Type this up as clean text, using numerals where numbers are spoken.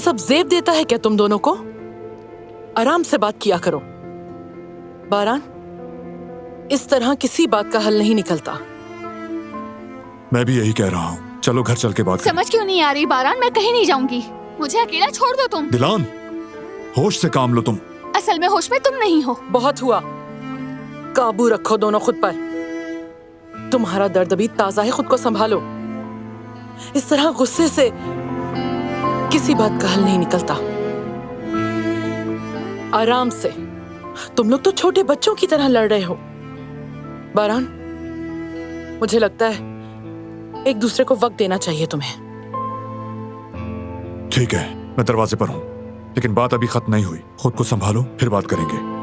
सब जेब देता है क्या तुम दोनों को? आराम से बात किया करो। बारान, इस तरह किसी बात का हल नहीं निकलता। मैं भी यही कह रहा हूँ। चलो घर चल के बात करें। समझ क्यों नहीं आ रही बारान? मैं कहीं नहीं जाऊंगी, मुझे अकेला छोड़ दो तुम। दिलान, होश से काम लो तुम। असल में होश में तुम नहीं हो। बहुत हुआ, काबू रखो दोनों खुद पर। तुम्हारा दर्द अभी ताजा है, खुद को संभालो। इस तरह गुस्से से किसी बात का हल नहीं निकलता। आराम से। तुम लोग तो छोटे बच्चों की तरह लड़ रहे हो। बारान, मुझे लगता है एक दूसरे को वक्त देना चाहिए तुम्हें। ठीक है, मैं दरवाजे पर हूँ, लेकिन बात अभी खत्म नहीं हुई। खुद को संभालो, फिर बात करेंगे।